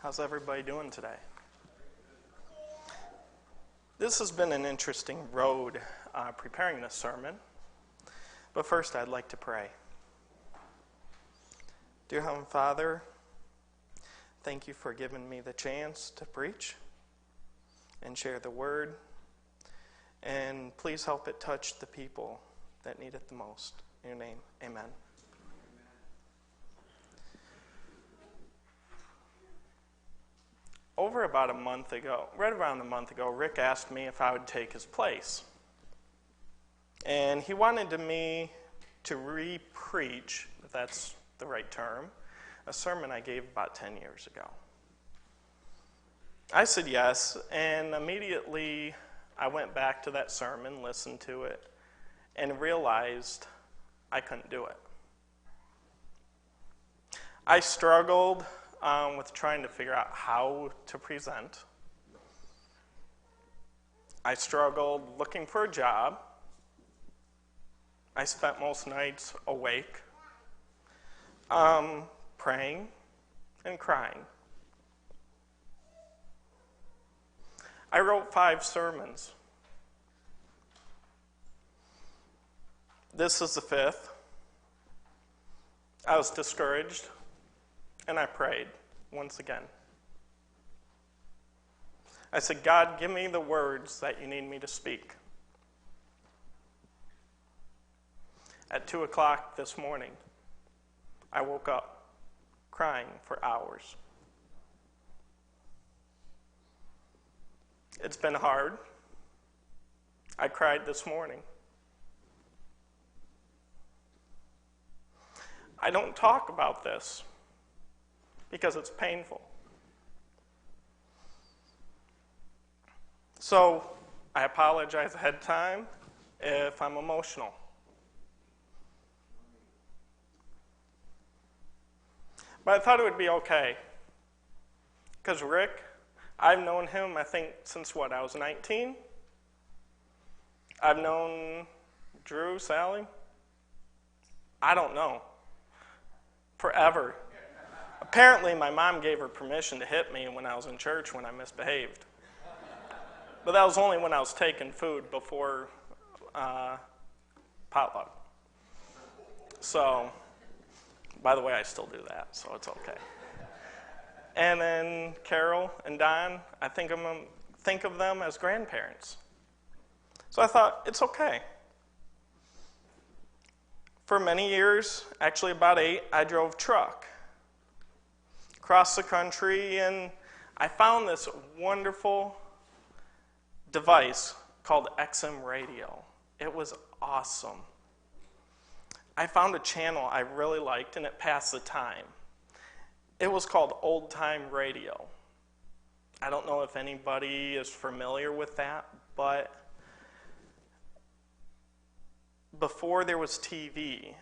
How's everybody doing today? This has been an interesting road preparing this sermon, but first I'd like to pray. Dear Heavenly Father, thank you for giving me the chance to preach and share the word, and please help it touch the people that need it the most. In your name, amen. Over about a month ago, right around a month ago, Rick asked me if I would take his place. And he wanted me to re-preach, if that's the right term, a sermon I gave about 10 years ago. I said yes, and immediately I went back to that sermon, listened to it, and realized I couldn't do it. I struggled with trying to figure out how to present. I struggled looking for a job. I spent most nights awake, praying and crying. I wrote 5 sermons. This is the 5th. I was discouraged. And I prayed once again. I said, God, give me the words that you need me to speak. At 2 o'clock this morning, I woke up crying for hours. It's been hard. I cried this morning. I don't talk about this because it's painful. So I apologize ahead of time if I'm emotional. But I thought it would be okay. Because Rick, I've known him, I think, since I was 19. I've known Drew, Sally, I don't know, forever. Apparently, my mom gave her permission to hit me when I was in church when I misbehaved. But that was only when I was taking food before potluck. So, by the way, I still do that, so it's okay. And then Carol and Don, I think of them as grandparents. So I thought, it's okay. For many years, actually about 8, I drove truck across the country, and I found this wonderful device called XM radio. It was awesome. I found a channel I really liked, and it passed the time. It was called Old Time Radio. I don't know if anybody is familiar with that, but before there was TV,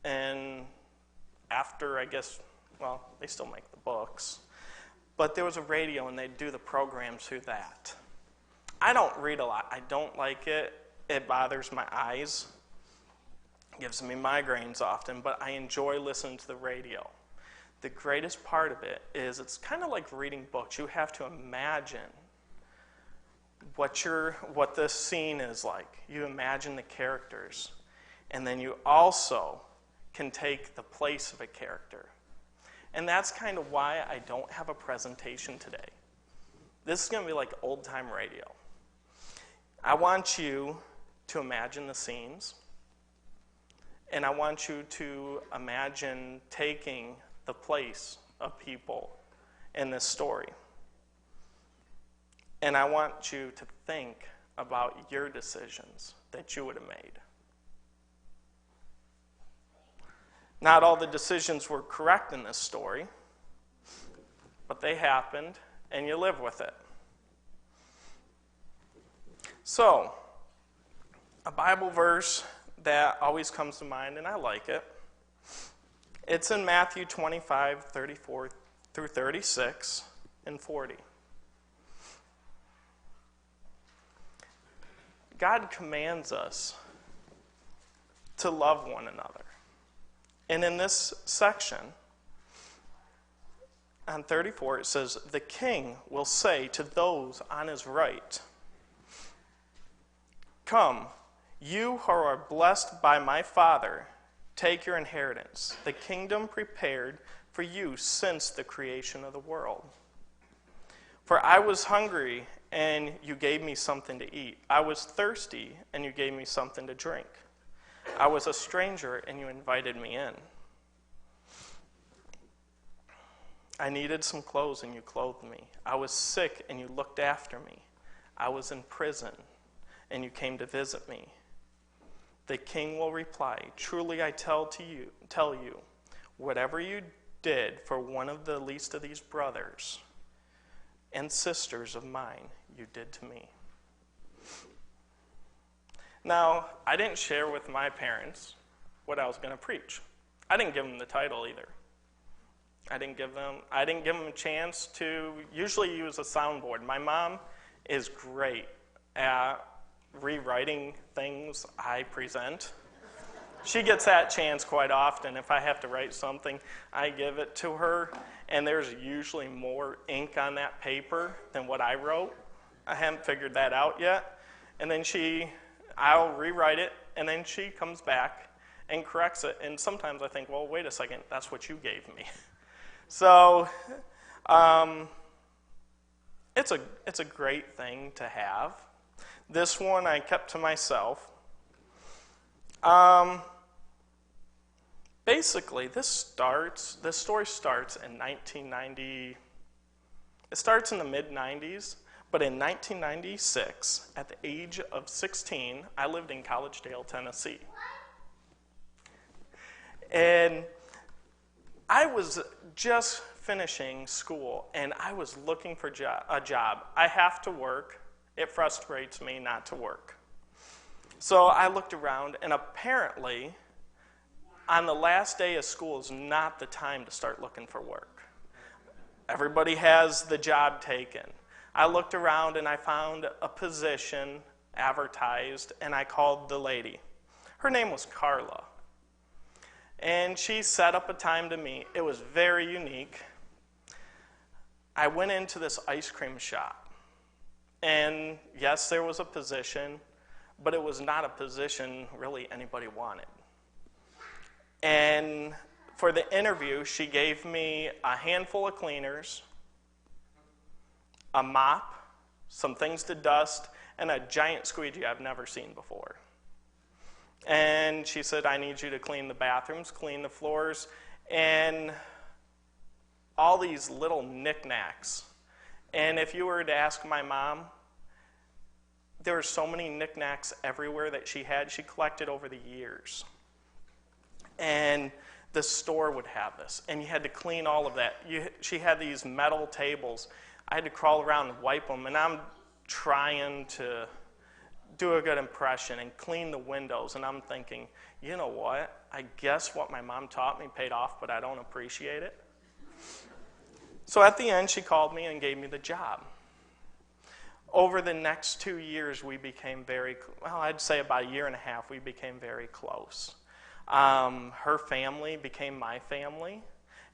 and after, I guess, well, they still make the books, but there was a radio and they'd do the programs through that. I don't read a lot. I don't like it. It bothers my eyes. It gives me migraines often, but I enjoy listening to the radio. The greatest part of it is it's kind of like reading books. You have to imagine what this scene is like. You imagine the characters, and then you also can take the place of a character. And that's kind of why I don't have a presentation today. This is going to be like old-time radio. I want you to imagine the scenes, and I want you to imagine taking the place of people in this story. And I want you to think about your decisions that you would have made. Not all the decisions were correct in this story, but they happened, and you live with it. So, a Bible verse that always comes to mind, and I like it. It's in Matthew 25, 34 through 36 and 40. God commands us to love one another. And in this section, on 34, it says, "The king will say to those on his right, 'Come, you who are blessed by my Father, take your inheritance, the kingdom prepared for you since the creation of the world. For I was hungry, and you gave me something to eat. I was thirsty, and you gave me something to drink. I was a stranger, and you invited me in. I needed some clothes, and you clothed me. I was sick, and you looked after me. I was in prison, and you came to visit me.' The king will reply, 'Truly I tell you, whatever you did for one of the least of these brothers and sisters of mine, you did to me.'" Now, I didn't share with my parents what I was going to preach. I didn't give them the title either. I didn't give them a chance to usually use a soundboard. My mom is great at rewriting things I present. She gets that chance quite often. If I have to write something, I give it to her, and there's usually more ink on that paper than what I wrote. I haven't figured that out yet. And then I'll rewrite it, and then she comes back and corrects it. And sometimes I think, well, wait a second, that's what you gave me. So it's a great thing to have. This one I kept to myself. Basically, this story starts in 1990. It starts in the mid-90s, but in 1996, at the age of 16, I lived in Collegedale, Tennessee. And I was just finishing school, and I was looking for a job. I have to work. It frustrates me not to work. So I looked around, and apparently, on the last day of school is not the time to start looking for work. Everybody has the job taken. I looked around, and I found a position advertised, and I called the lady. Her name was Carla. And she set up a time to meet. It was very unique. I went into this ice cream shop. And yes, there was a position, but it was not a position really anybody wanted. And for the interview, she gave me a handful of cleaners, a mop, some things to dust, and a giant squeegee I've never seen before. And she said, "I need you to clean the bathrooms, clean the floors, and all these little knickknacks." And if you were to ask my mom, there were so many knickknacks everywhere that she had. She collected over the years. And the store would have this, and you had to clean all of that. She had these metal tables. I had to crawl around and wipe them, and I'm trying to do a good impression and clean the windows, and I'm thinking, you know what? I guess what my mom taught me paid off, but I don't appreciate it. So at the end, she called me and gave me the job. Over the next 2 years, we became I'd say about a year and a half, we became very close. Her family became my family,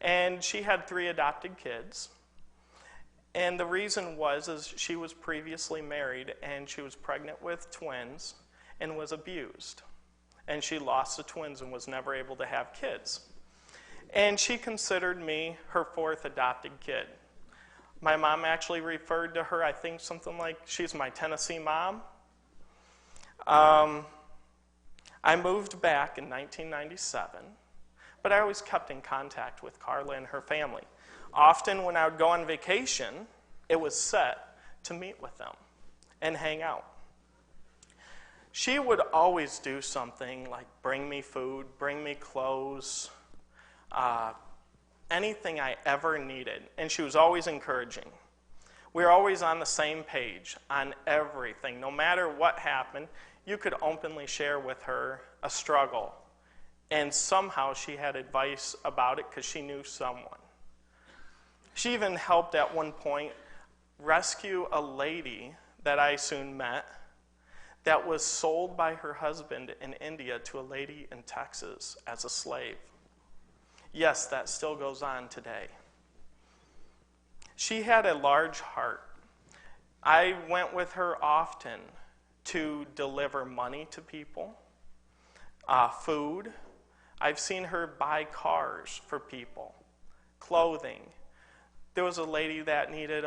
and she had 3 adopted kids. And the reason is she was previously married, and she was pregnant with twins and was abused. And she lost the twins and was never able to have kids. And she considered me her 4th adopted kid. My mom actually referred to her, I think, something like, she's my Tennessee mom. I moved back in 1997, but I always kept in contact with Carla and her family. Often when I would go on vacation, it was set to meet with them and hang out. She would always do something like bring me food, bring me clothes, anything I ever needed, and she was always encouraging. We were always on the same page on everything. No matter what happened, you could openly share with her a struggle, and somehow she had advice about it because she knew someone. She even helped at one point rescue a lady that I soon met that was sold by her husband in India to a lady in Texas as a slave. Yes, that still goes on today. She had a large heart. I went with her often to deliver money to people, food. I've seen her buy cars for people, clothing. There was a lady that needed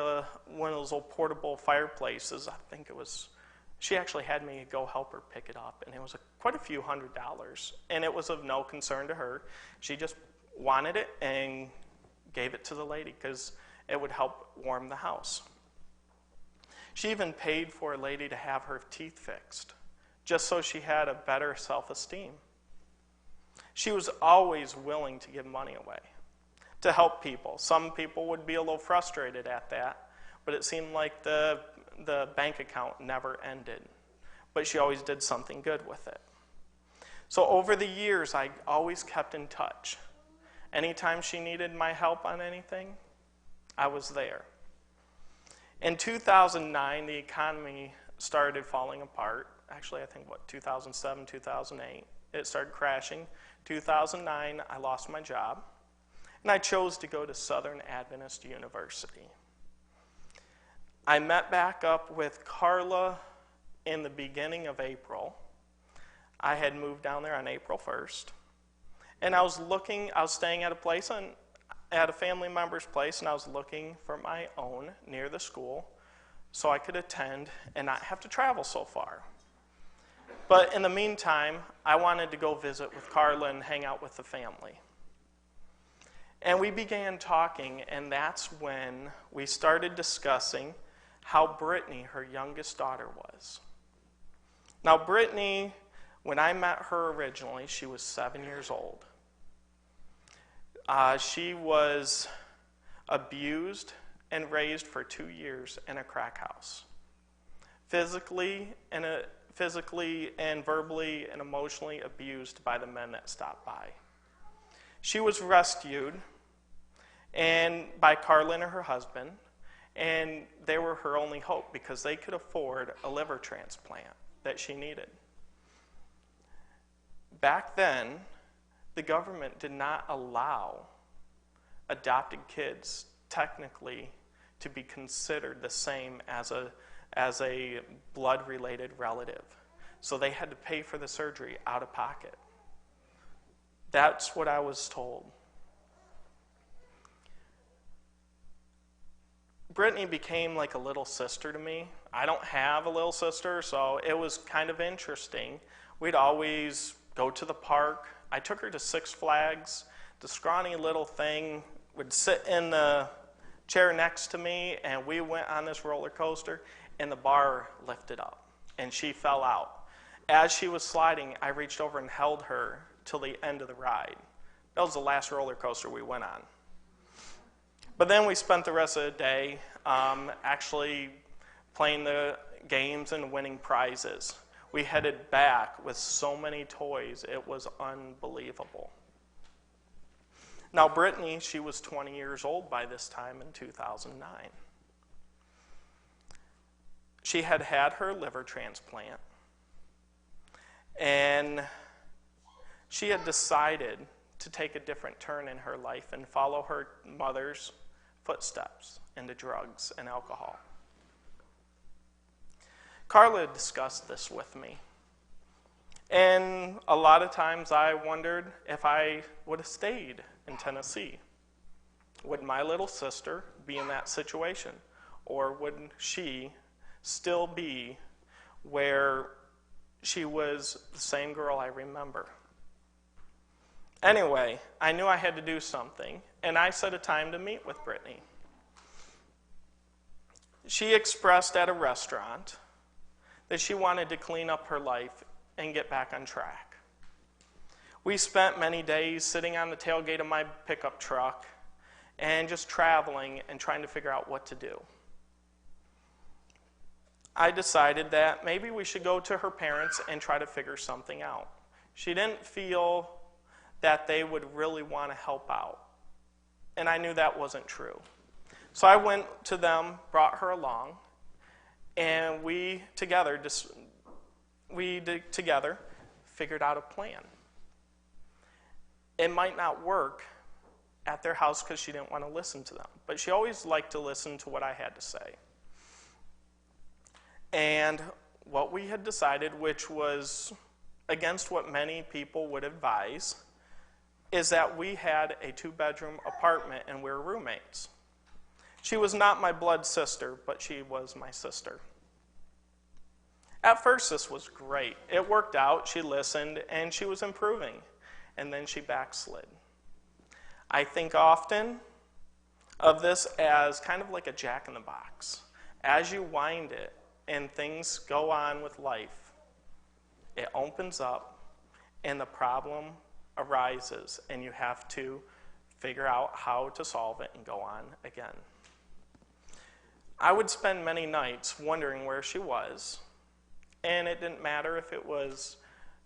one of those old portable fireplaces. I think it was, she actually had me go help her pick it up, and it was quite a few $100s, and it was of no concern to her. She just wanted it and gave it to the lady because it would help warm the house. She even paid for a lady to have her teeth fixed, just so she had a better self-esteem. She was always willing to give money away, to help people. Some people would be a little frustrated at that, but it seemed like the bank account never ended. But she always did something good with it. So over the years, I always kept in touch. Anytime she needed my help on anything, I was there. In 2009, the economy started falling apart. Actually, I think, 2007, 2008, it started crashing. 2009, I lost my job, and I chose to go to Southern Adventist University. I met back up with Carla in the beginning of April. I had moved down there on April 1st, and I was staying at a family member's place, and I was looking for my own near the school so I could attend and not have to travel so far. But in the meantime, I wanted to go visit with Carla and hang out with the family. And we began talking, and that's when we started discussing how Brittany, her youngest daughter, was. Now, Brittany, when I met her originally, she was 7 years old. She was abused and raised for 2 years in a crack house. Physically and verbally and emotionally abused by the men that stopped by. She was rescued by Carla and her husband, and they were her only hope because they could afford a liver transplant that she needed. Back then, the government did not allow adopted kids technically to be considered the same as a blood-related relative. So they had to pay for the surgery out of pocket. That's what I was told. Brittany became like a little sister to me. I don't have a little sister, so it was kind of interesting. We'd always go to the park. I took her to Six Flags. The scrawny little thing would sit in the chair next to me, and we went on this roller coaster, and the bar lifted up, and she fell out. As she was sliding, I reached over and held her till the end of the ride. That was the last roller coaster we went on. But then we spent the rest of the day actually playing the games and winning prizes. We headed back with so many toys, it was unbelievable. Now, Brittany, she was 20 years old by this time in 2009. She had had her liver transplant, and she had decided to take a different turn in her life and follow her mother's footsteps into drugs and alcohol. Carla discussed this with me, and a lot of times I wondered if I would have stayed in Tennessee. Would my little sister be in that situation, or would she still be where she was the same girl I remember? Anyway, I knew I had to do something, and I set a time to meet with Brittany. She expressed at a restaurant that she wanted to clean up her life and get back on track. We spent many days sitting on the tailgate of my pickup truck and just traveling and trying to figure out what to do. I decided that maybe we should go to her parents and try to figure something out. She didn't feel that they would really want to help out, and I knew that wasn't true. So I went to them, brought her along, and we together figured out a plan. It might not work at their house because she didn't want to listen to them. But she always liked to listen to what I had to say. And what we had decided, which was against what many people would advise, is that we had a 2-bedroom apartment and we were roommates. She was not my blood sister, but she was my sister. At first, this was great. It worked out, she listened, and she was improving. And then she backslid. I think often of this as kind of like a jack-in-the-box. As you wind it and things go on with life, it opens up and the problem arises, and you have to figure out how to solve it and go on again. I would spend many nights wondering where she was, and it didn't matter if it was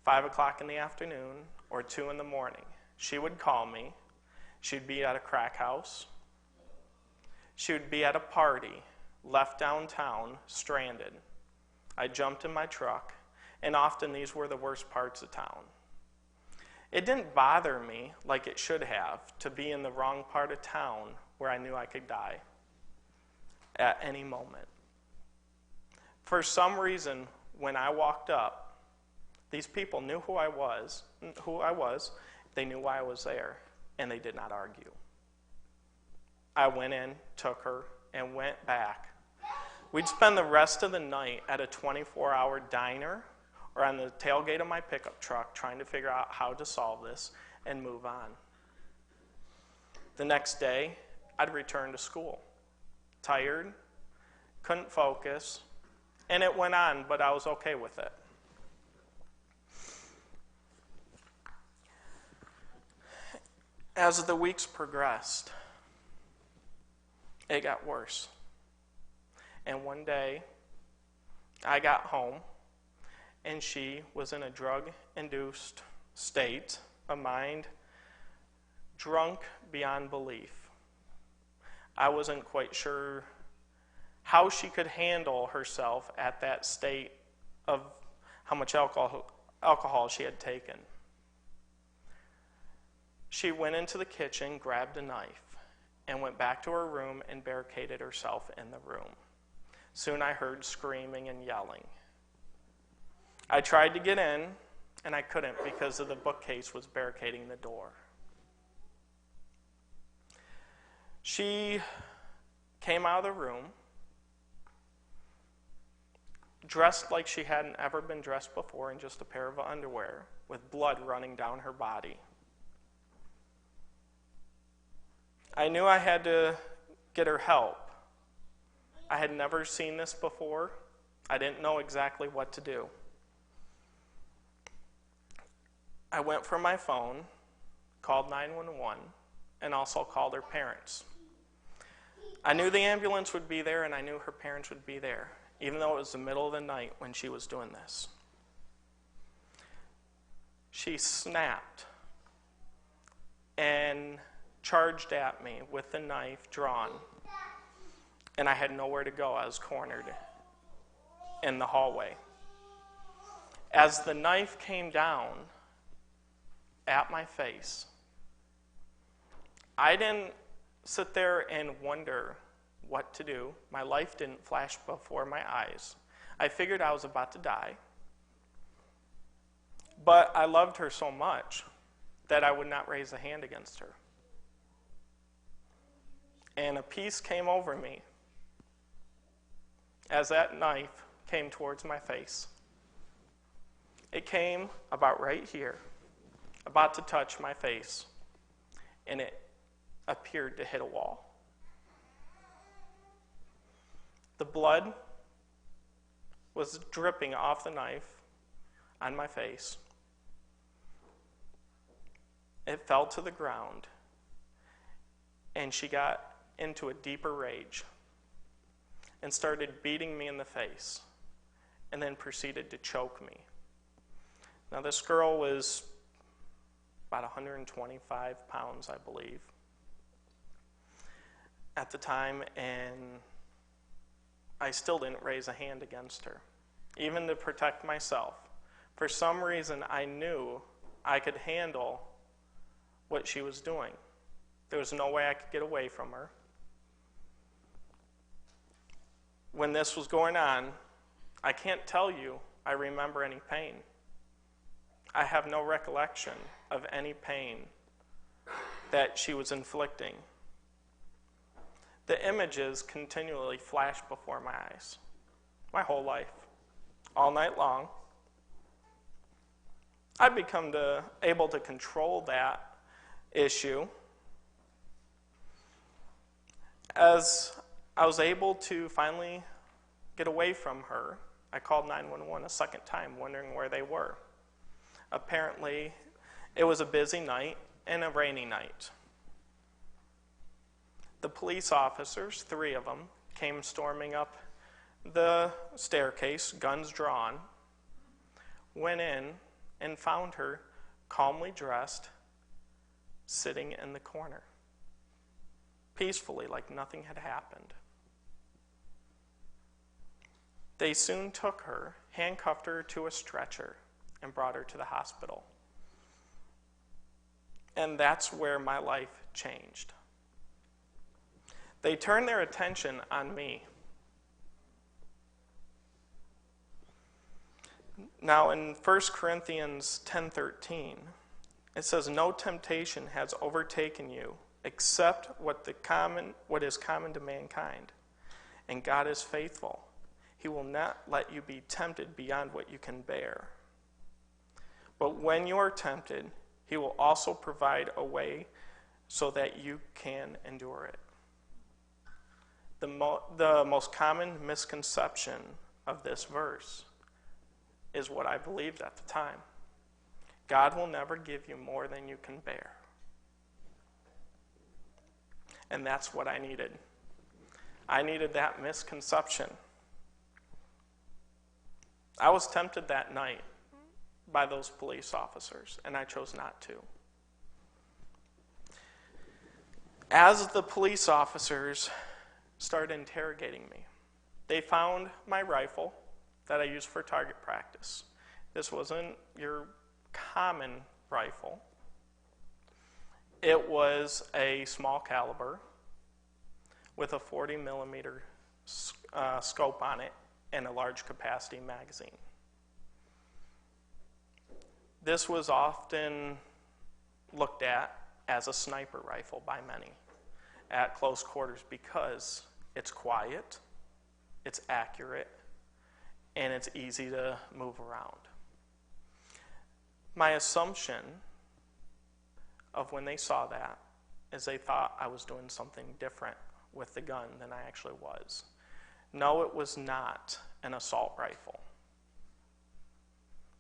5 o'clock in the afternoon or 2 in the morning. She would call me. She'd be at a crack house. She would be at a party, left downtown, stranded. I jumped in my truck, and often these were the worst parts of town. It didn't bother me like it should have to be in the wrong part of town where I knew I could die at any moment. For some reason, when I walked up, these people knew who I was, they knew why I was there, and they did not argue. I went in, took her, and went back. We'd spend the rest of the night at a 24-hour diner or on the tailgate of my pickup truck trying to figure out how to solve this and move on. The next day, I'd return to school. Tired, couldn't focus, and it went on, but I was okay with it. As the weeks progressed, it got worse. And one day, I got home, and she was in a drug-induced state of mind, drunk beyond belief. I wasn't quite sure how she could handle herself at that state of how much alcohol she had taken. She went into the kitchen, grabbed a knife, and went back to her room and barricaded herself in the room. Soon I heard screaming and yelling. I tried to get in, and I couldn't because of the bookcase was barricading the door. She came out of the room, dressed like she hadn't ever been dressed before in just a pair of underwear, with blood running down her body. I knew I had to get her help. I had never seen this before. I didn't know exactly what to do. I went for my phone, called 911, and also called her parents. I knew the ambulance would be there, and I knew her parents would be there, even though it was the middle of the night when she was doing this. She snapped and charged at me with the knife drawn, and I had nowhere to go. I was cornered in the hallway. As the knife came down at my face, I didn't sit there and wonder what to do. My life didn't flash before my eyes. I figured I was about to die, but I loved her so much that I would not raise a hand against her. And a peace came over me as that knife came towards my face. It came about right here, about to touch my face, and it appeared to hit a wall. The blood was dripping off the knife on my face. It fell to the ground, and she got into a deeper rage and started beating me in the face, and then proceeded to choke me. Now, this girl was about 125 pounds, I believe, at the time, and I still didn't raise a hand against her, even to protect myself. For some reason, I knew I could handle what she was doing. There was no way I could get away from her. When this was going on, I can't tell you I remember any pain. I have no recollection of any pain that she was inflicting. The images continually flashed before my eyes, my whole life, all night long. I'd become able to control that issue as I was able to finally get away from her. I called 911 a second time, wondering where they were. Apparently, it was a busy night and a rainy night. The police officers, 3 of them, came storming up the staircase, guns drawn, went in and found her calmly dressed, sitting in the corner, peacefully, like nothing had happened. They soon took her, handcuffed her to a stretcher, and brought her to the hospital. And that's where my life changed. They turned their attention on me. Now in 1 Corinthians 10:13, it says, "No temptation has overtaken you except what is common to mankind. And God is faithful. He will not let you be tempted beyond what you can bear. But when you are tempted, he will also provide a way so that you can endure it." The most common misconception of this verse is what I believed at the time. God will never give you more than you can bear. And that's what I needed. I needed that misconception. I was tempted that night by those police officers, and I chose not to. As the police officers started interrogating me, they found my rifle that I used for target practice. This wasn't your common rifle. It was a small caliber with a 40 millimeter scope on it and a large capacity magazine. This was often looked at as a sniper rifle by many at close quarters because it's quiet, it's accurate, and it's easy to move around. My assumption of when they saw that is they thought I was doing something different with the gun than I actually was. No, it was not an assault rifle.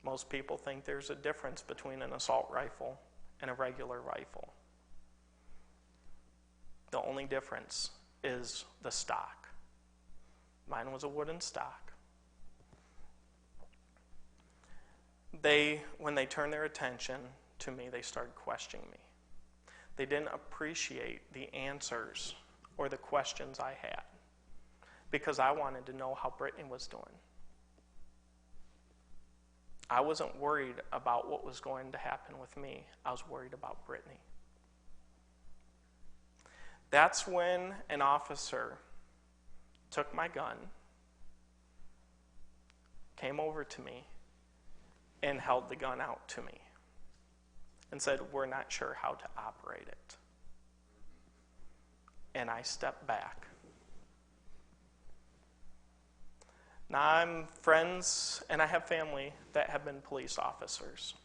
Most people think there's a difference between an assault rifle and a regular rifle. The only difference is the stock. Mine was a wooden stock. When they turned their attention to me, they started questioning me. They didn't appreciate the answers or the questions I had because I wanted to know how Brittany was doing. I wasn't worried about what was going to happen with me. I was worried about Brittany. That's when an officer took my gun, came over to me, and held the gun out to me and said, "We're not sure how to operate it." And I stepped back. Now I'm friends and I have family that have been police officers.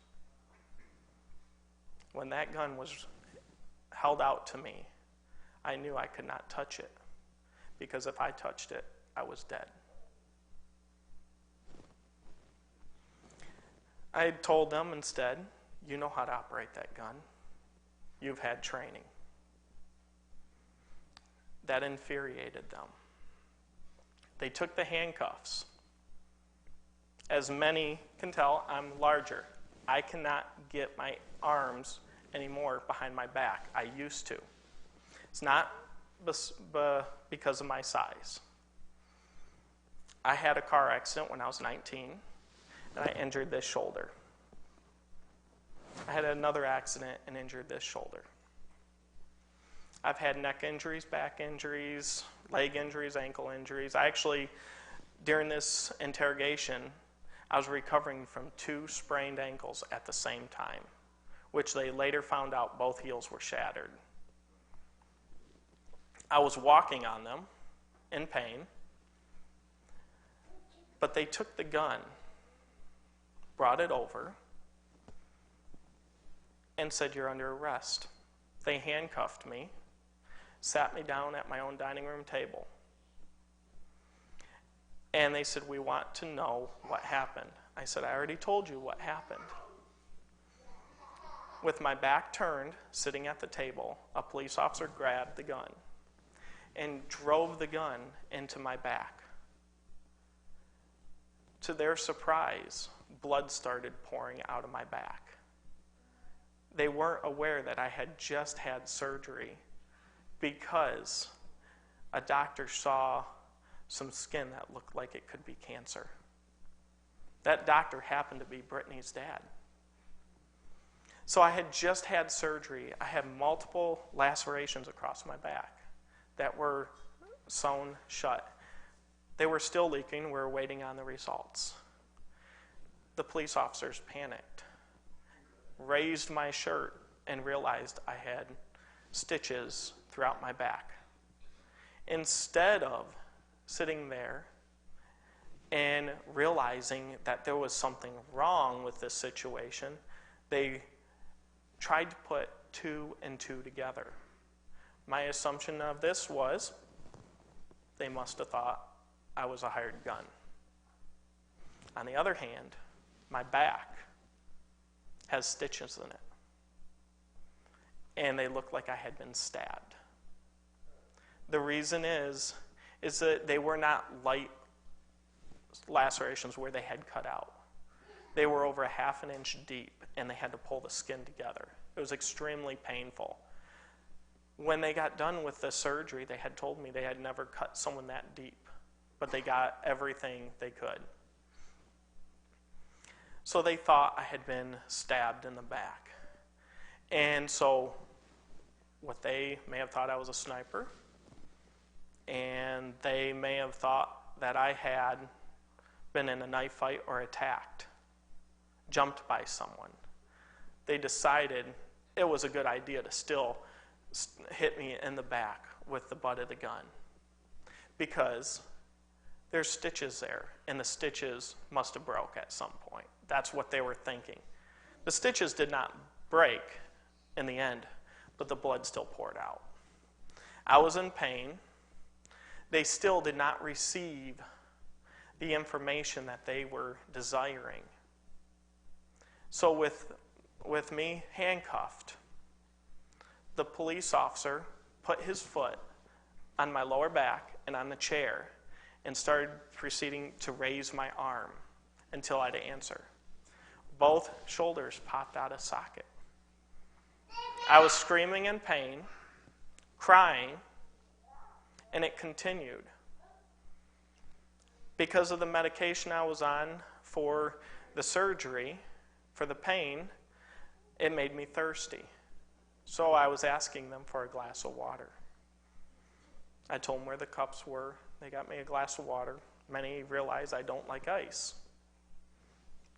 When that gun was held out to me, I knew I could not touch it because if I touched it, I was dead. I told them instead, "You know how to operate that gun. You've had training." That infuriated them. They took the handcuffs. As many can tell, I'm larger. I cannot get my arms anymore behind my back. I used to. It's not because of my size. I had a car accident when I was 19, and I injured this shoulder. I had another accident and injured this shoulder. I've had neck injuries, back injuries, leg injuries, ankle injuries. I actually, during this interrogation, I was recovering from 2 sprained ankles at the same time, which they later found out both heels were shattered. I was walking on them in pain, but they took the gun, brought it over, and said, "You're under arrest." They handcuffed me, sat me down at my own dining room table, and they said, "We want to know what happened." I said, "I already told you what happened." With my back turned, sitting at the table, a police officer grabbed the gun and drove the gun into my back. To their surprise, blood started pouring out of my back. They weren't aware that I had just had surgery because a doctor saw some skin that looked like it could be cancer. That doctor happened to be Brittany's dad. So I had just had surgery. I had multiple lacerations across my back that were sewn shut. They were still leaking. We were waiting on the results. The police officers panicked, raised my shirt, and realized I had stitches throughout my back. Instead of sitting there and realizing that there was something wrong with this situation, they tried to put 2 and 2 together. My assumption of this was they must have thought I was a hired gun. On the other hand, my back has stitches in it, and they look like I had been stabbed. The reason is that they were not light lacerations where they had cut out. They were over a half an inch deep, and they had to pull the skin together. It was extremely painful. When they got done with the surgery, they had told me they had never cut someone that deep, but they got everything they could. So they thought I had been stabbed in the back. And so what they may have thought I was a sniper, and they may have thought that I had been in a knife fight or attacked, jumped by someone. They decided it was a good idea to still hit me in the back with the butt of the gun because there's stitches there, and the stitches must have broke at some point. That's what they were thinking. The stitches did not break in the end, but the blood still poured out. I was in pain. They still did not receive the information that they were desiring. So with me handcuffed, the police officer put his foot on my lower back and on the chair and started proceeding to raise my arm until I had to answer. Both shoulders popped out of socket. I was screaming in pain, crying, and it continued. Because of the medication I was on for the surgery, for the pain, it made me thirsty. So I was asking them for a glass of water. I told them where the cups were. They got me a glass of water. Many realized I don't like ice.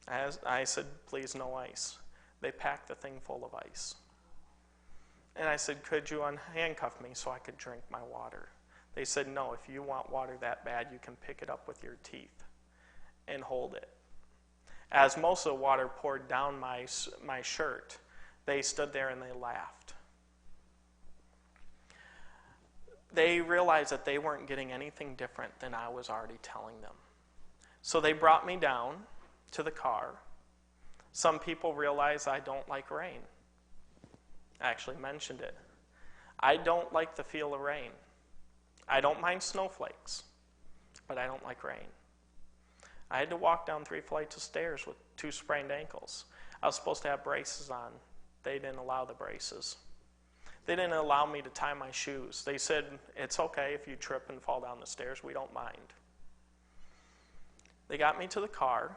I said, "Please, no ice." They packed the thing full of ice. And I said, "Could you unhandcuff me so I could drink my water?" They said, "No, if you want water that bad, you can pick it up with your teeth and hold it." As most of the water poured down my shirt, they stood there and they laughed. They realized that they weren't getting anything different than I was already telling them. So they brought me down to the car. Some people realize I don't like rain. I actually mentioned it. I don't like the feel of rain. I don't mind snowflakes, but I don't like rain. I had to walk down 3 flights of stairs with 2 sprained ankles. I was supposed to have braces on. They didn't allow the braces. They didn't allow me to tie my shoes. They said, "It's okay if you trip and fall down the stairs. We don't mind." They got me to the car,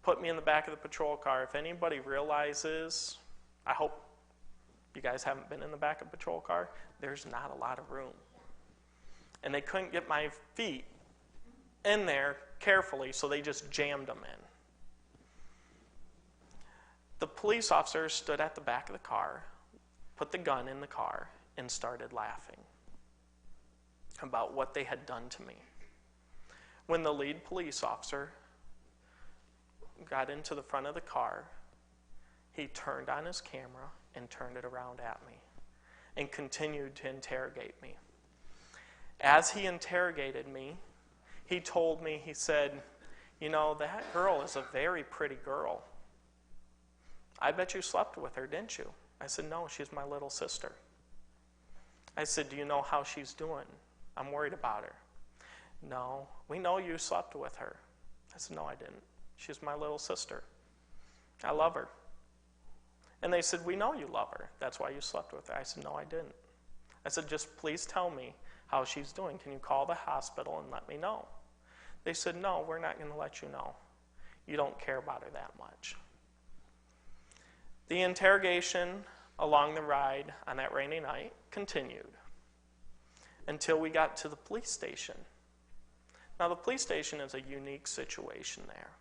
put me in the back of the patrol car. If anybody realizes, I hope You guys haven't been in the back of a patrol car? There's not a lot of room. And they couldn't get my feet in there carefully, so they just jammed them in. The police officer stood at the back of the car, put the gun in the car, and started laughing about what they had done to me. When the lead police officer got into the front of the car, he turned on his camera and turned it around at me and continued to interrogate me. As he interrogated me, he told me, he said, "You know, that girl is a very pretty girl. I bet you slept with her, didn't you?" I said, "No, she's my little sister." I said, "Do you know how she's doing? I'm worried about her." "No, we know you slept with her." I said, "No, I didn't. She's my little sister. I love her." And they said, "We know you love her. That's why you slept with her." I said, "No, I didn't." I said, "Just please tell me how she's doing. Can you call the hospital and let me know?" They said, "No, we're not going to let you know. You don't care about her that much." The interrogation along the ride on that rainy night continued until we got to the police station. Now, the police station is a unique situation there.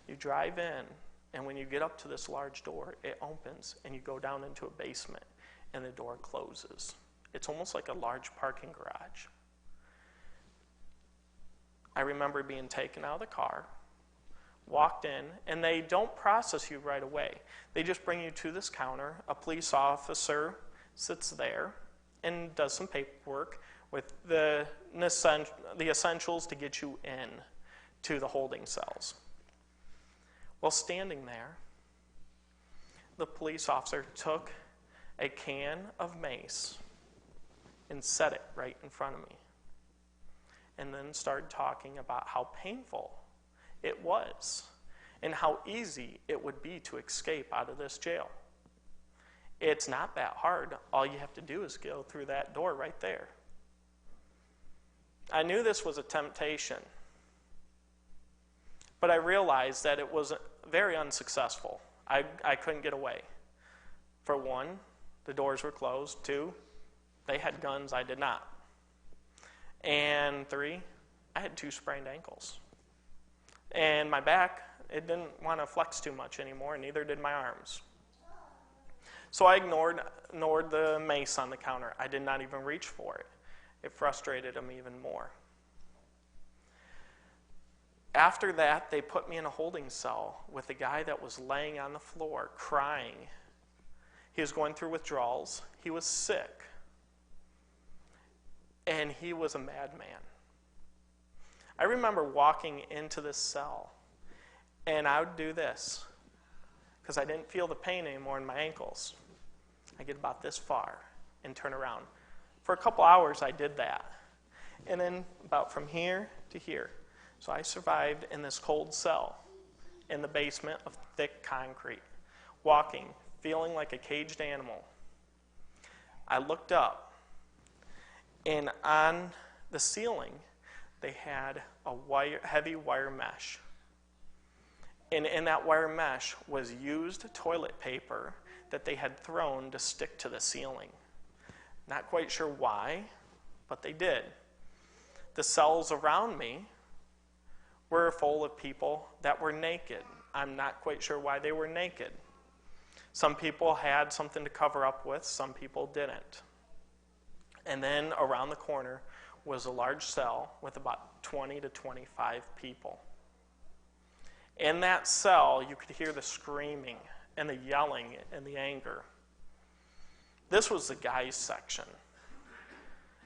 You drive in, and when you get up to this large door, it opens, and you go down into a basement, and the door closes. It's almost like a large parking garage. I remember being taken out of the car, walked in, and they don't process you right away. They just bring you to this counter. A police officer sits there and does some paperwork with the essentials to get you in to the holding cells. While standing there, the police officer took a can of mace and set it right in front of me, and then started talking about how painful it was and how easy it would be to escape out of this jail. It's not that hard. All you have to do is go through that door right there. I knew this was a temptation, but I realized that it was very unsuccessful. I couldn't get away. For one, the doors were closed. Two, they had guns, I did not. And three, I had 2 sprained ankles. And my back, it didn't want to flex too much anymore, and neither did my arms. So I ignored the mace on the counter. I did not even reach for it. It frustrated them even more. After that, they put me in a holding cell with a guy that was laying on the floor crying. He was going through withdrawals. He was sick. And he was a madman. I remember walking into this cell, and I would do this because I didn't feel the pain anymore in my ankles. I get about this far and turn around. For a couple hours, I did that. And then about from here to here. So I survived in this cold cell in the basement of thick concrete, walking, feeling like a caged animal. I looked up, and on the ceiling, they had a heavy wire mesh. And in that wire mesh was used toilet paper that they had thrown to stick to the ceiling. Not quite sure why, but they did. The cells around me were full of people that were naked. I'm not quite sure why they were naked. Some people had something to cover up with, some people didn't. And then around the corner was a large cell with about 20 to 25 people. In that cell, you could hear the screaming and the yelling and the anger. This was the guys' section.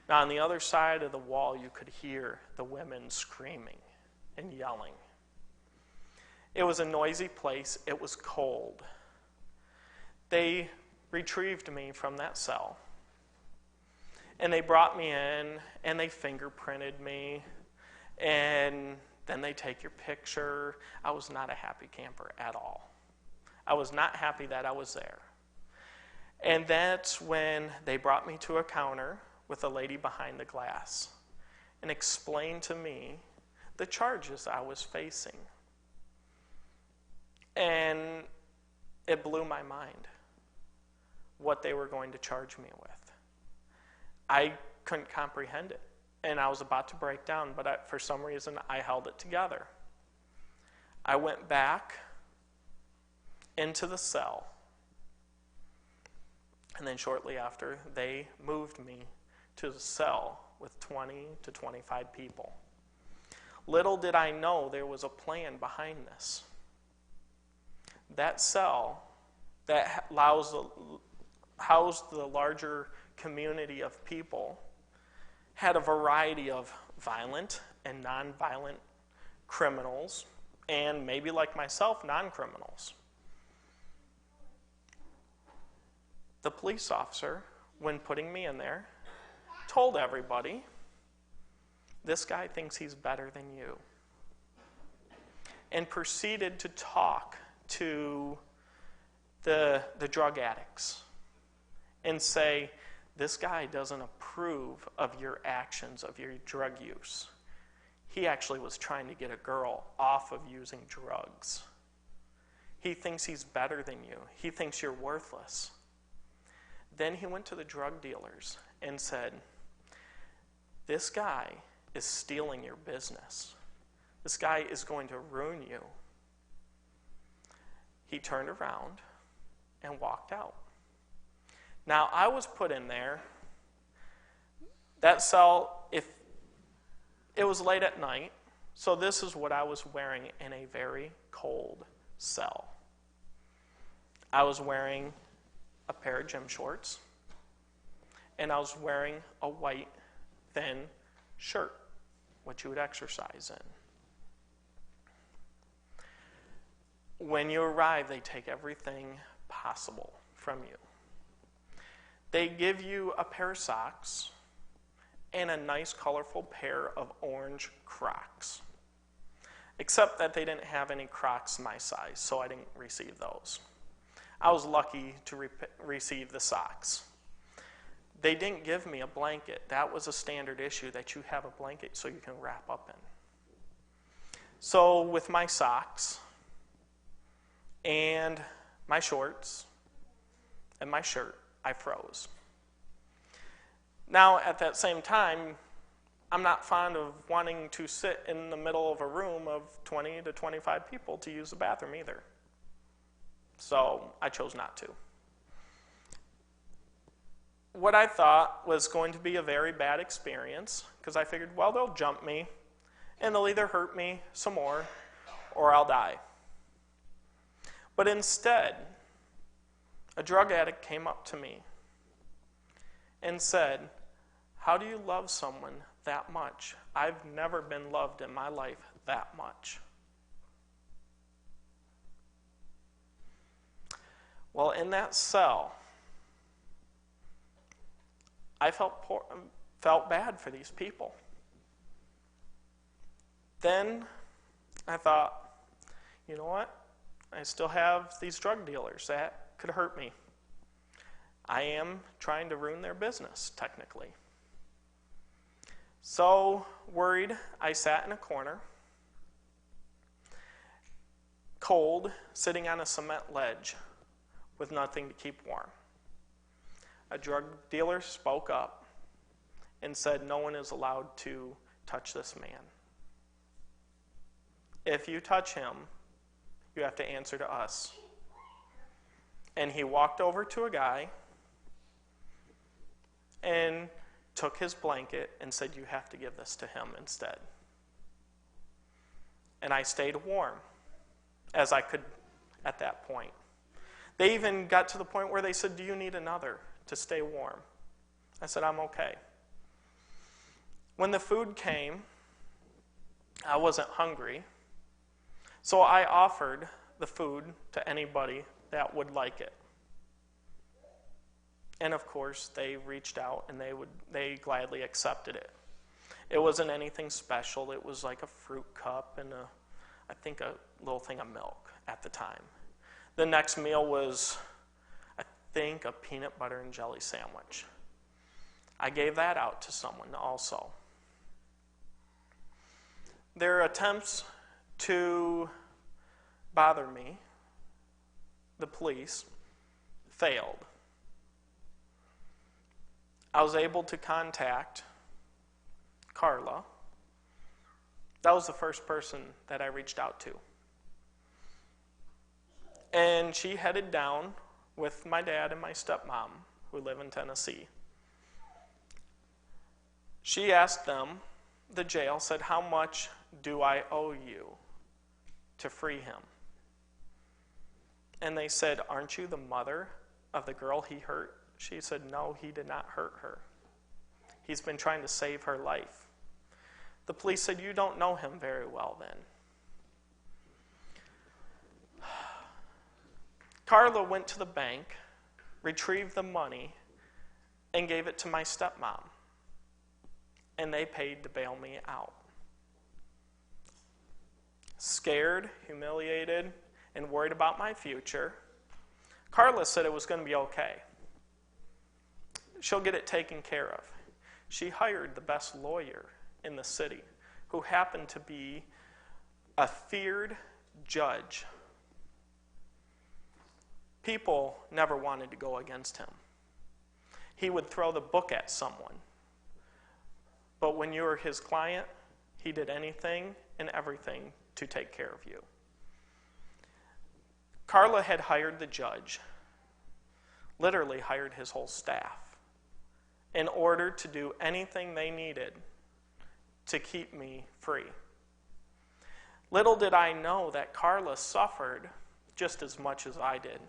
Now, on the other side of the wall, you could hear the women screaming and yelling. It was a noisy place. It was cold. They retrieved me from that cell. And they brought me in, and they fingerprinted me, and then they take your picture. I was not a happy camper at all. I was not happy that I was there. And that's when they brought me to a counter with a lady behind the glass and explained to me the charges I was facing. And it blew my mind. what they were going to charge me with. I couldn't comprehend it, and I was about to break down, but for some reason I held it together. I went back into the cell, and then shortly after, they moved me to the cell with 20 to 25 people. Little did I know there was a plan behind this. That cell that housed the larger community of people had a variety of violent and non-violent criminals, and maybe like myself, non-criminals. The police officer, when putting me in there, told everybody, this guy thinks he's better than you, and proceeded to talk to the drug addicts and say, this guy doesn't approve of your actions, of your drug use. He actually was trying to get a girl off of using drugs. He thinks he's better than you. He thinks you're worthless. Then he went to the drug dealers and said, this guy is stealing your business. This guy is going to ruin you. He turned around and walked out. Now, I was put in there. That cell, if it was late at night, so this is what I was wearing in a very cold cell. I was wearing a pair of gym shorts, and I was wearing a white, thin shirt, which you would exercise in. When you arrive, they take everything possible from you. They give you a pair of socks and a nice, colorful pair of orange Crocs. Except that they didn't have any Crocs my size, so I didn't receive those. I was lucky to receive the socks. They didn't give me a blanket. That was a standard issue, that you have a blanket so you can wrap up in. So with my socks and my shorts and my shirt, I froze. Now, at that same time, I'm not fond of wanting to sit in the middle of a room of 20 to 25 people to use the bathroom either. So I chose not to. What I thought was going to be a very bad experience, because I figured, well, they'll jump me, and they'll either hurt me some more, or I'll die. But instead, a drug addict came up to me and said, how do you love someone that much? I've never been loved in my life that much. Well, in that cell, I felt bad for these people. Then I thought, you know what? I still have these drug dealers that could hurt me. I am trying to ruin their business, technically. So, worried, I sat in a corner, cold, sitting on a cement ledge with nothing to keep warm. A drug dealer spoke up and said, no one is allowed to touch this man. If you touch him, you have to answer to us. And he walked over to a guy and took his blanket and said, you have to give this to him instead. And I stayed warm as I could at that point. They even got to the point where they said, do you need another to stay warm? I said, I'm okay. When the food came, I wasn't hungry, so I offered the food to anybody that would like it. And of course, they reached out and they gladly accepted it. It wasn't anything special. It was like a fruit cup and I think a little thing of milk at the time. The next meal was, I think, a peanut butter and jelly sandwich. I gave that out to someone also. Their attempts to bother me, the police, failed. I was able to contact Carla. That was the first person that I reached out to. And she headed down with my dad and my stepmom, who live in Tennessee. She asked them, the jail said, "How much do I owe you to free him?" And they said, "Aren't you the mother of the girl he hurt?" She said, "No, he did not hurt her. He's been trying to save her life." The police said, "You don't know him very well then." Carla went to the bank, retrieved the money, and gave it to my stepmom. And they paid to bail me out. Scared, humiliated, and worried about my future, Carla said it was going to be okay. She'll get it taken care of. She hired the best lawyer in the city, who happened to be a feared judge. People never wanted to go against him. He would throw the book at someone. But when you were his client, he did anything and everything to take care of you. Carla had hired the judge, literally hired his whole staff, in order to do anything they needed to keep me free. Little did I know that Carla suffered just as much as I did.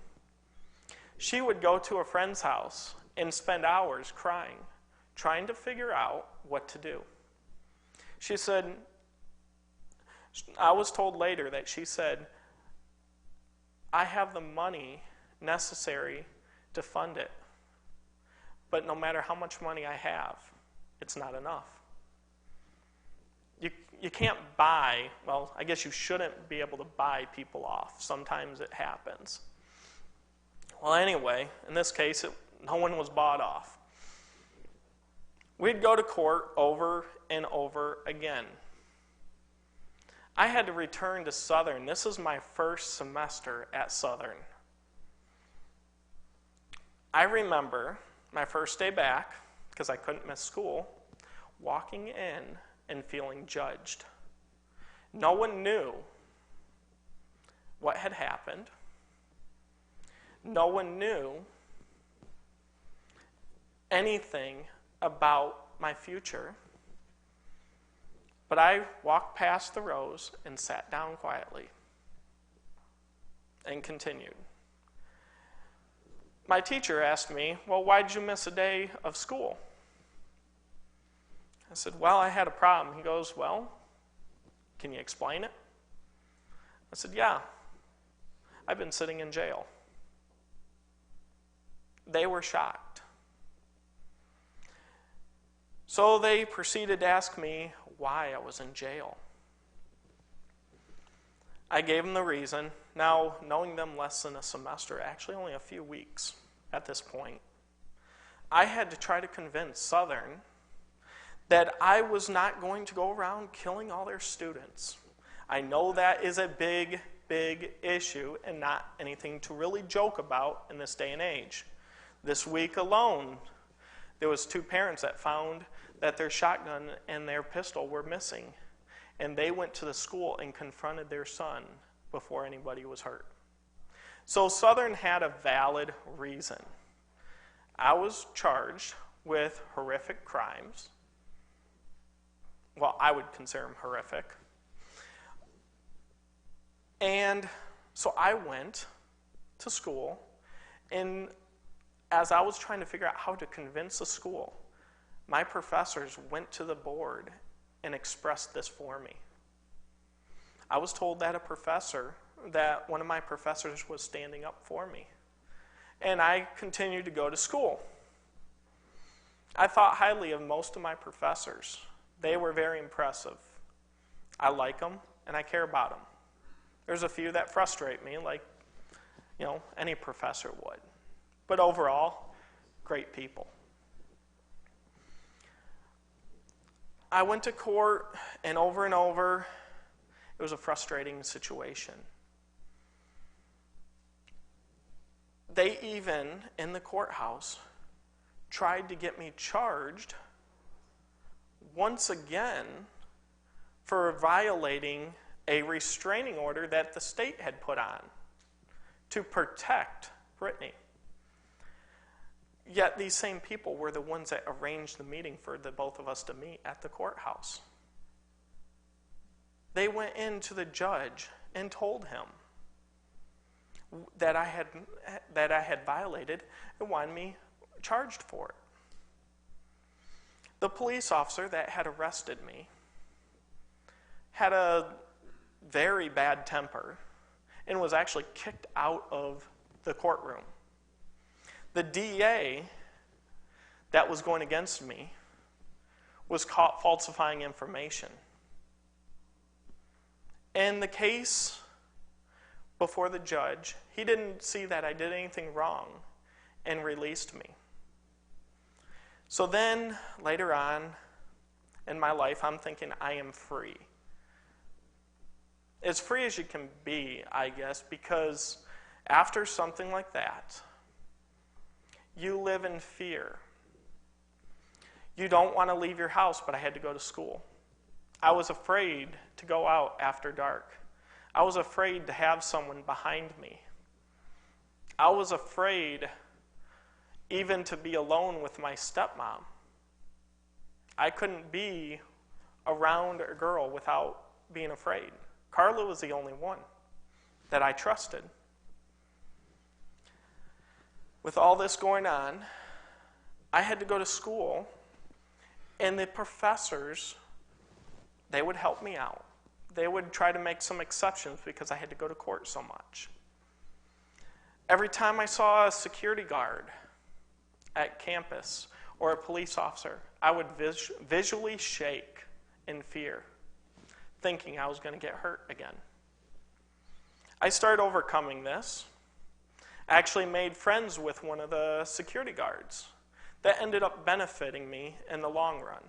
She would go to a friend's house and spend hours crying, trying to figure out what to do. She said, I was told later that she said, "I have the money necessary to fund it, but no matter how much money I have, it's not enough." You can't buy, well, I guess you shouldn't be able to buy people off. Sometimes it happens. Well, anyway, in this case, no one was bought off. We'd go to court over and over again. I had to return to Southern. This is my first semester at Southern. I remember my first day back, because I couldn't miss school, walking in and feeling judged. No one knew what had happened. No one knew anything about my future. But I walked past the rows and sat down quietly and continued. My teacher asked me, "Well, why did you miss a day of school?" I said, "Well, I had a problem." He goes, "Well, can you explain it?" I said, "Yeah, I've been sitting in jail." They were shocked. So they proceeded to ask me why I was in jail. I gave them the reason. Now, knowing them less than a semester, actually only a few weeks at this point, I had to try to convince Southern that I was not going to go around killing all their students. I know that is a big, big issue and not anything to really joke about in this day and age. This week alone, there was 2 parents that found that their shotgun and their pistol were missing. And they went to the school and confronted their son before anybody was hurt. So Southern had a valid reason. I was charged with horrific crimes. Well, I would consider them horrific. And so I went to school, and as I was trying to figure out how to convince the school, my professors went to the board and expressed this for me. I was told that one of my professors was standing up for me. And I continued to go to school. I thought highly of most of my professors. They were very impressive. I like them, and I care about them. There's a few that frustrate me, like, any professor would. But overall, great people. I went to court, and over, it was a frustrating situation. They even, in the courthouse, tried to get me charged once again for violating a restraining order that the state had put on to protect Brittany. Yet these same people were the ones that arranged the meeting for the both of us to meet at the courthouse. They went in to the judge and told him that I had violated and wanted me charged for it. The police officer that had arrested me had a very bad temper and was actually kicked out of the courtroom. The DA that was going against me was caught falsifying information. In the case before the judge, he didn't see that I did anything wrong and released me. So then, later on in my life, I'm thinking I am free. As free as you can be, I guess, because after something like that, you live in fear. You don't want to leave your house, but I had to go to school. I was afraid to go out after dark. I was afraid to have someone behind me. I was afraid even to be alone with my stepmom. I couldn't be around a girl without being afraid. Carla was the only one that I trusted. With all this going on, I had to go to school, and the professors, they would help me out. They would try to make some exceptions because I had to go to court so much. Every time I saw a security guard at campus or a police officer, I would visually shake in fear, thinking I was going to get hurt again. I started overcoming this. I actually made friends with one of the security guards. That ended up benefiting me in the long run.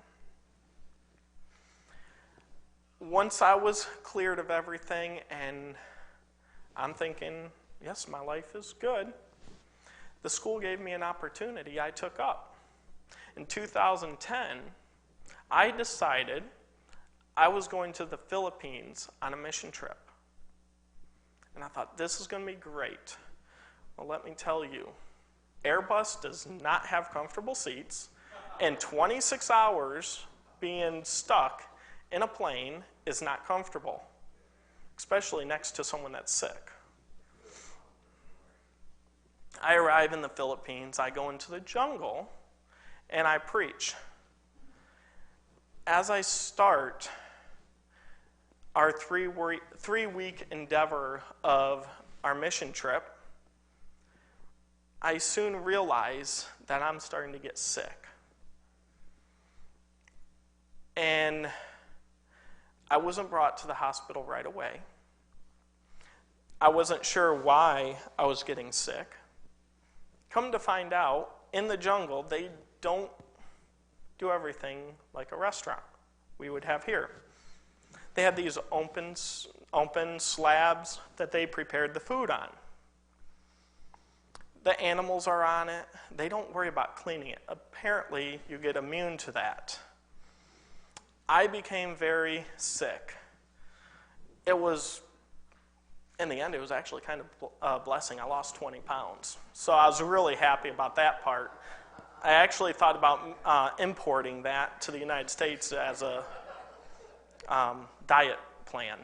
Once I was cleared of everything and I'm thinking, yes, my life is good, the school gave me an opportunity I took up. In 2010, I decided I was going to the Philippines on a mission trip. And I thought, this is going to be great. Well, let me tell you, Airbus does not have comfortable seats, and 26 hours being stuck in a plane is not comfortable, especially next to someone that's sick. I arrive in the Philippines, I go into the jungle, and I preach. As I start our three-week endeavor of our mission trip, I soon realize that I'm starting to get sick. And I wasn't brought to the hospital right away. I wasn't sure why I was getting sick. Come to find out, in the jungle, they don't do everything like a restaurant we would have here. They had these open slabs that they prepared the food on. The animals are on it. They don't worry about cleaning it. Apparently, you get immune to that. I became very sick. It was, in the end, it was actually kind of a blessing. I lost 20 pounds. So I was really happy about that part. I actually thought about importing that to the United States as a diet plan.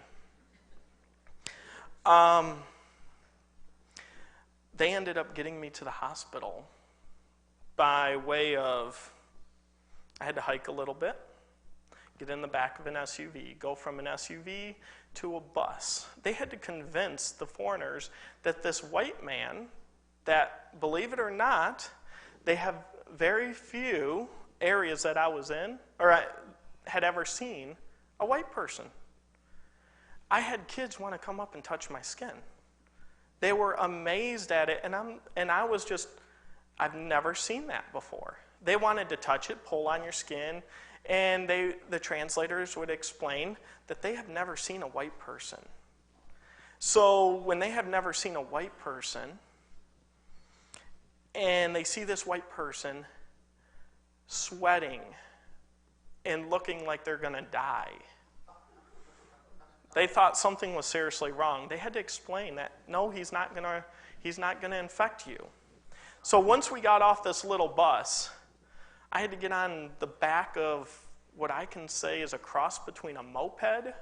They ended up getting me to the hospital by way of, I had to hike a little bit, get in the back of an SUV, go from an SUV to a bus. They had to convince the foreigners that this white man, that, believe it or not, they have very few areas that I was in, or I had ever seen, a white person. I had kids want to come up and touch my skin. They were amazed at it, and I was just, I've never seen that before. They wanted to touch it, pull on your skin, and the translators would explain that they have never seen a white person. So when they have never seen a white person, and they see this white person, sweating and looking like they're going to die. They thought something was seriously wrong. They had to explain that, no, he's not going to infect you. So once we got off this little bus, I had to get on the back of what I can say is a cross between a moped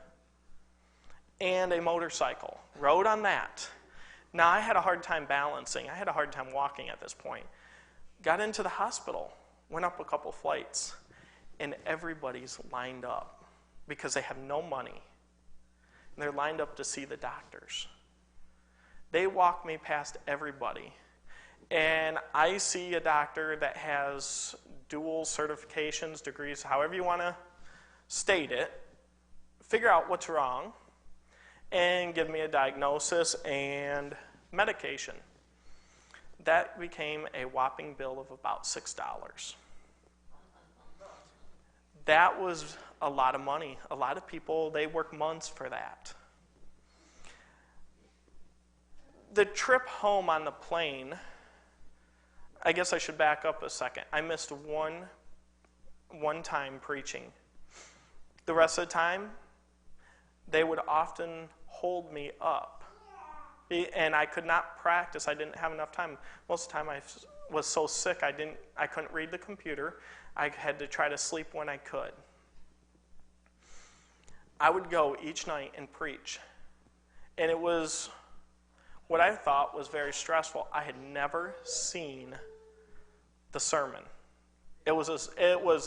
and a motorcycle. Rode on that. Now, I had a hard time balancing. I had a hard time walking at this point. Got into the hospital, went up a couple flights, and everybody's lined up because they have no money. And they're lined up to see the doctors. They walk me past everybody. And I see a doctor that has dual certifications, degrees, however you want to state it, figure out what's wrong, and give me a diagnosis and medication. That became a whopping bill of about $6. That was a lot of money. A lot of people, they work months for that. The trip home on the plane, I guess I should back up a second. I missed one time preaching. The rest of the time, they would often hold me up. And I could not practice. I didn't have enough time. Most of the time I was so sick I couldn't read the computer. I had to try to sleep when I could. I would go each night and preach. And it was what I thought was very stressful. I had never seen the sermon. It was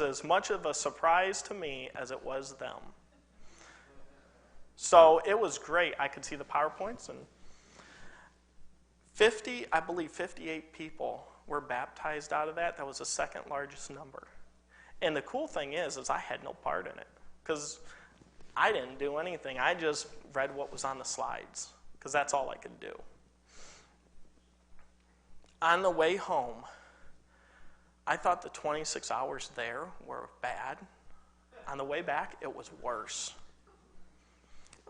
as much of a surprise to me as it was them. So it was great. I could see the PowerPoints, and 58 people were baptized out of that. That was the second largest number. And the cool thing is I had no part in it because I didn't do anything. I just read what was on the slides because that's all I could do. On the way home, I thought the 26 hours there were bad. On the way back, it was worse.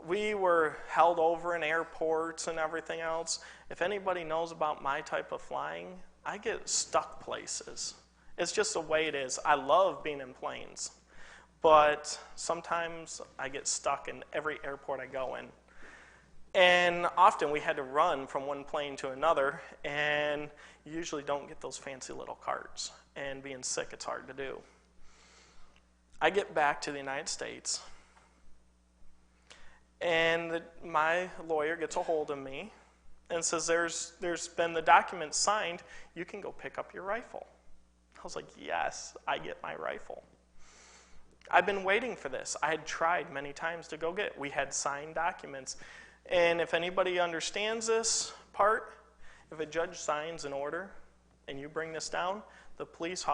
We were held over in airports and everything else. If anybody knows about my type of flying, I get stuck places. It's just the way it is. I love being in planes, but sometimes I get stuck in every airport I go in. And often we had to run from one plane to another, and you usually don't get those fancy little carts. And being sick, it's hard to do. I get back to the United States, and my lawyer gets a hold of me and says, there's been the document signed, you can go pick up your rifle. I was like, yes, I get my rifle. I've been waiting for this. I had tried many times to go get it. We had signed documents. And if anybody understands this part, if a judge signs an order and you bring this down, the police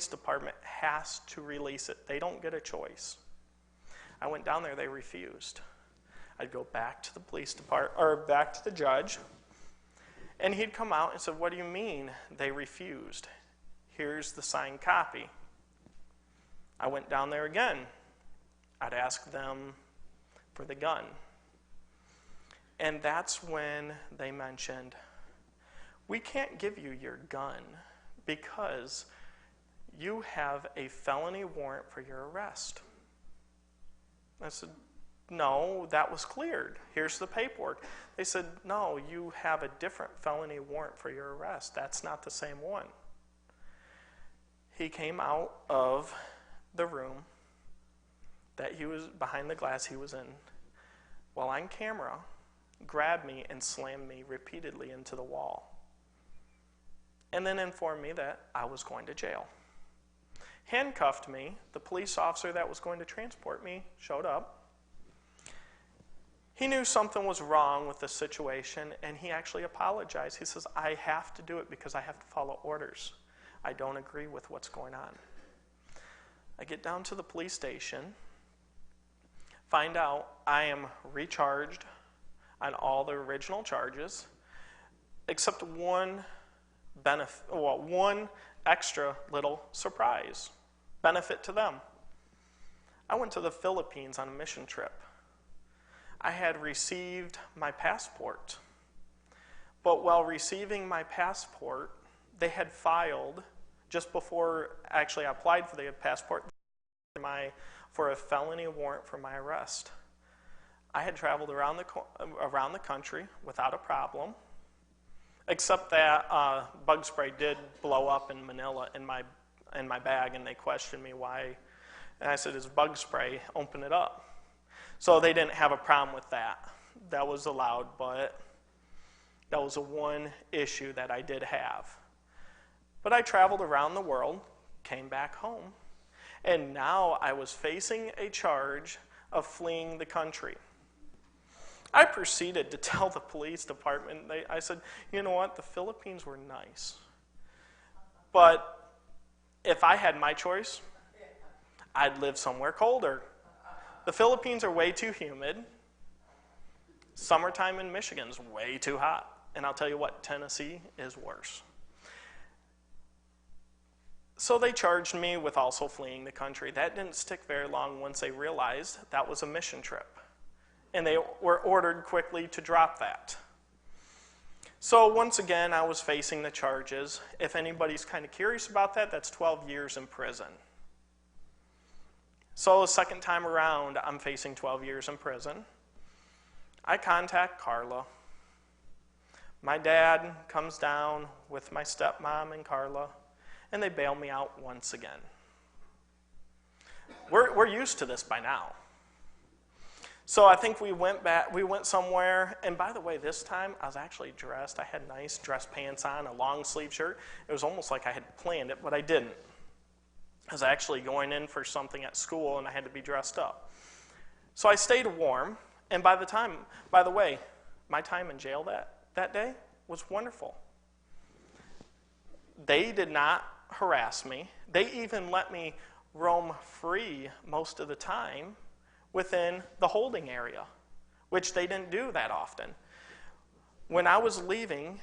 department has to release it. They don't get a choice. I went down there, they refused. I'd go back to the police department, or back to the judge, and he'd come out and said, what do you mean they refused? Here's the signed copy. I went down there again. I'd ask them for the gun. And that's when they mentioned, we can't give you your gun because you have a felony warrant for your arrest. I said, no, that was cleared. Here's the paperwork. They said, no, you have a different felony warrant for your arrest. That's not the same one. He came out of the room that he was behind the glass he was in, while on camera, grabbed me and slammed me repeatedly into the wall, and then informed me that I was going to jail. Handcuffed me. The police officer that was going to transport me showed up. He knew something was wrong with the situation, and he actually apologized. He says, I have to do it because I have to follow orders. I don't agree with what's going on. I get down to the police station, find out I am recharged on all the original charges, except one extra little surprise benefit to them. I went to the Philippines on a mission trip. I had received my passport, but while receiving my passport, they had filed just before actually I applied for the passport, for a felony warrant for my arrest. I had traveled around the country without a problem, except that bug spray did blow up in Manila in my bag, and they questioned me why. And I said, "It's bug spray. Open it up." So they didn't have a problem with that. That was allowed, but that was the one issue that I did have. But I traveled around the world, came back home, and now I was facing a charge of fleeing the country. I proceeded to tell the police department, I said, "You know what, the Philippines were nice. But if I had my choice, I'd live somewhere colder. The Philippines are way too humid. Summertime in Michigan's way too hot. And I'll tell you what, Tennessee is worse." So they charged me with also fleeing the country. That didn't stick very long once they realized that was a mission trip. And they were ordered quickly to drop that. So once again, I was facing the charges. If anybody's kind of curious about that, that's 12 years in prison. So the second time around, I'm facing 12 years in prison. I contact Carla. My dad comes down with my stepmom and Carla, and they bail me out once again. We're used to this by now. So I think we went somewhere, and by the way, this time I was actually dressed. I had nice dress pants on, a long sleeve shirt. It was almost like I had planned it, but I didn't. I was actually going in for something at school, and I had to be dressed up. So I stayed warm, and by the way, my time in jail that day was wonderful. They did not harass me. They even let me roam free most of the time within the holding area, which they didn't do that often. When I was leaving,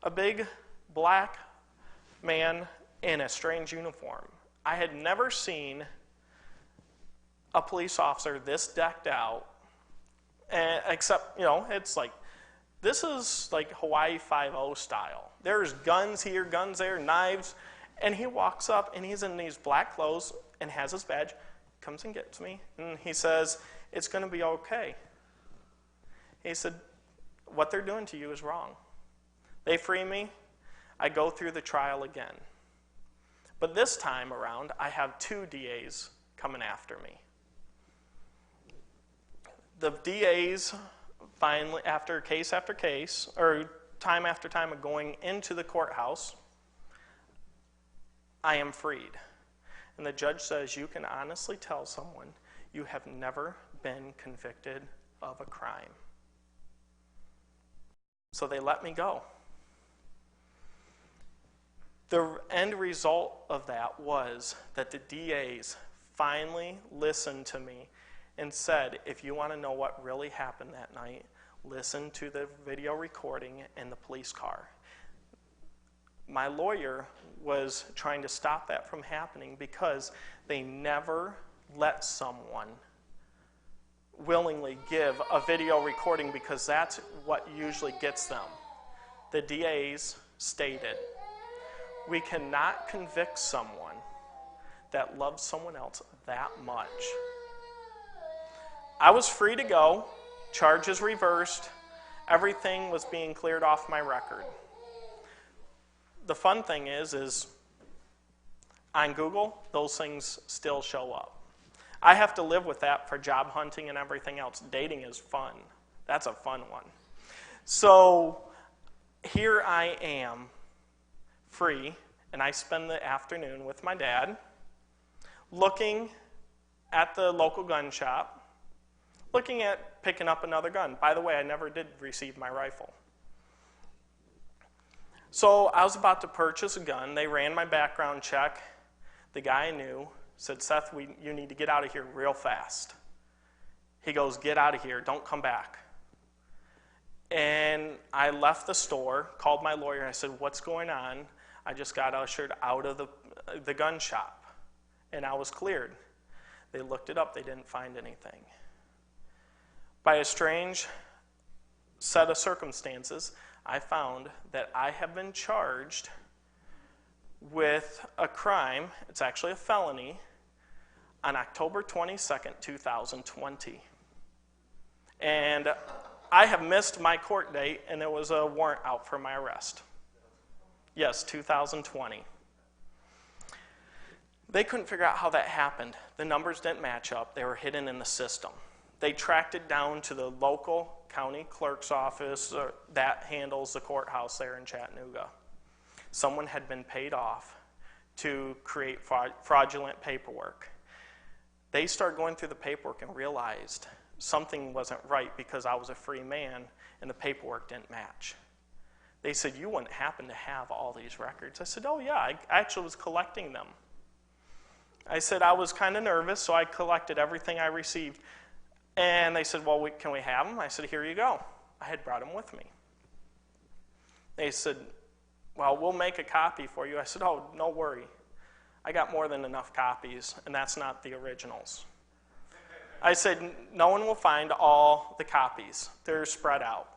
a big black man in a strange uniform. I had never seen a police officer this decked out, except, it's like, this is like Hawaii 5-0 style. There's guns here, guns there, knives, and he walks up and he's in these black clothes and has his badge, comes and gets me, and he says, "It's going to be okay." He said, "What they're doing to you is wrong." They free me. I go through the trial again. But this time around, I have 2 DAs coming after me. The DAs finally, after case, or time after time of going into the courthouse, I am freed. And the judge says, "You can honestly tell someone you have never been convicted of a crime." So they let me go. The end result of that was that the DAs finally listened to me and said, "If you want to know what really happened that night, listen to the video recording in the police car." My lawyer was trying to stop that from happening because they never let someone willingly give a video recording, because that's what usually gets them. The DAs stated, "We cannot convict someone that loves someone else that much." I was free to go, charges reversed, everything was being cleared off my record. The fun thing is on Google, those things still show up. I have to live with that for job hunting and everything else. Dating is fun. That's a fun one. So here I am, free, and I spend the afternoon with my dad, looking at the local gun shop, looking at picking up another gun. By the way, I never did receive my rifle. So I was about to purchase a gun. They ran my background check. The guy I knew said, "Seth, you need to get out of here real fast." He goes, "Get out of here. Don't come back." And I left the store, called my lawyer, and I said, "What's going on?" I just got ushered out of the gun shop, and I was cleared. They looked it up. They didn't find anything. By a strange set of circumstances, I found that I have been charged with a crime, it's actually a felony, on October 22nd, 2020. And I have missed my court date, and there was a warrant out for my arrest. Yes, 2020. They couldn't figure out how that happened. The numbers didn't match up. They were hidden in the system. They tracked it down to the local county clerk's office that handles the courthouse there in Chattanooga. Someone had been paid off to create fraudulent paperwork. They started going through the paperwork and realized something wasn't right because I was a free man and the paperwork didn't match. They said, "You wouldn't happen to have all these records?" I said, "Oh yeah, I actually was collecting them." I said, "I was kind of nervous, so I collected everything I received." And they said, "Well, can we have them?" I said, "Here you go." I had brought them with me. They said, "Well, we'll make a copy for you." I said, "Oh, no worry. I got more than enough copies, and that's not the originals." I said, "No one will find all the copies. They're spread out."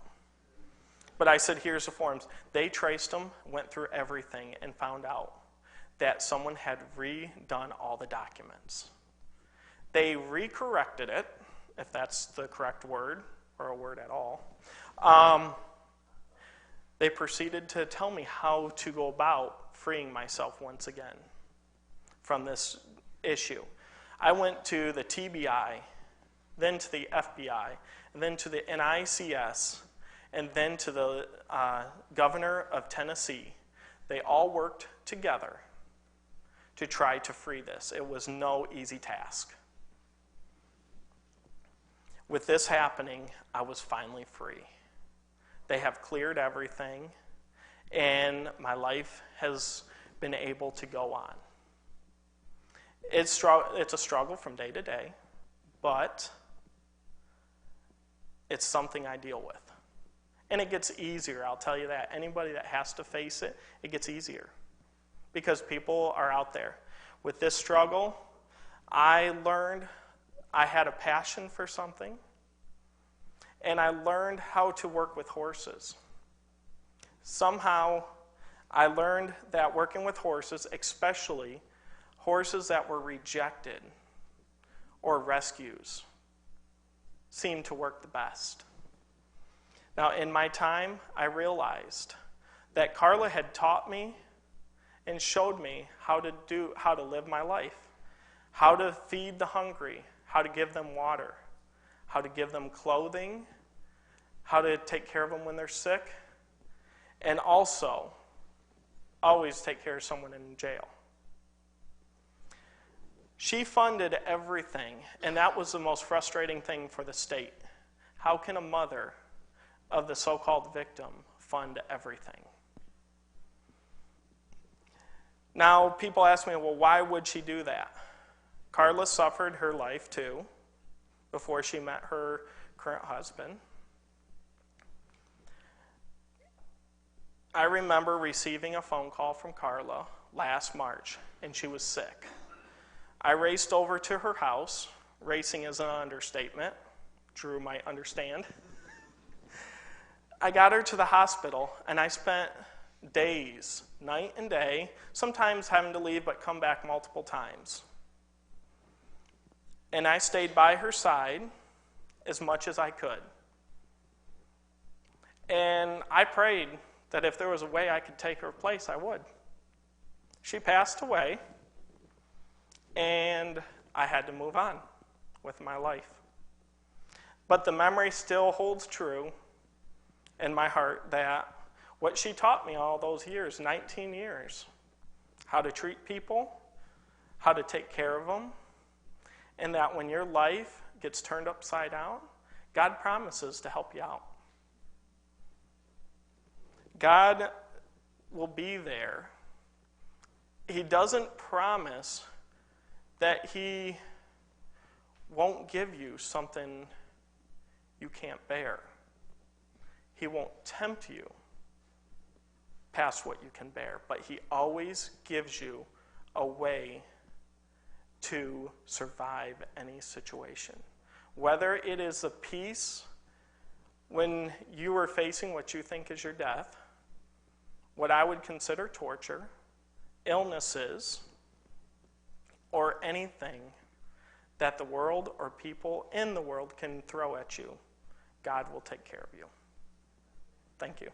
But I said, "Here's the forms." They traced them, went through everything, and found out that someone had redone all the documents. They recorrected it, if that's the correct word, or a word at all. They proceeded to tell me how to go about freeing myself once again from this issue. I went to the TBI, then to the FBI, and then to the NICS, and then to the governor of Tennessee. They all worked together to try to free this. It was no easy task. With this happening, I was finally free. They have cleared everything, and my life has been able to go on. It's a struggle from day to day, but it's something I deal with. And it gets easier, I'll tell you that. Anybody that has to face it, it gets easier because people are out there. With this struggle, I learned I had a passion for something, and I learned how to work with horses. Somehow, I learned that working with horses, especially horses that were rejected or rescues, seemed to work the best. Now, in my time, I realized that Carla had taught me and showed me how to live my life, how to feed the hungry, how to give them water, how to give them clothing, how to take care of them when they're sick, and also always take care of someone in jail. She funded everything, and that was the most frustrating thing for the state. How can a mother of the so-called victim fund everything? Now, people ask me, well, why would she do that? Carla suffered her life too before she met her current husband. I remember receiving a phone call from Carla last March, and she was sick. I raced over to her house. Racing is an understatement. Drew might understand. I got her to the hospital, and I spent days, night and day, sometimes having to leave but come back multiple times. And I stayed by her side as much as I could. And I prayed that if there was a way I could take her place, I would. She passed away, and I had to move on with my life. But the memory still holds true in my heart that what she taught me all those years, 19 years, how to treat people, how to take care of them, and that when your life gets turned upside down, God promises to help you out. God will be there. He doesn't promise that He won't give you something you can't bear. He won't tempt you past what you can bear, but He always gives you a way to survive any situation. Whether it is a peace when you are facing what you think is your death, what I would consider torture, illnesses, or anything that the world or people in the world can throw at you, God will take care of you. Thank you.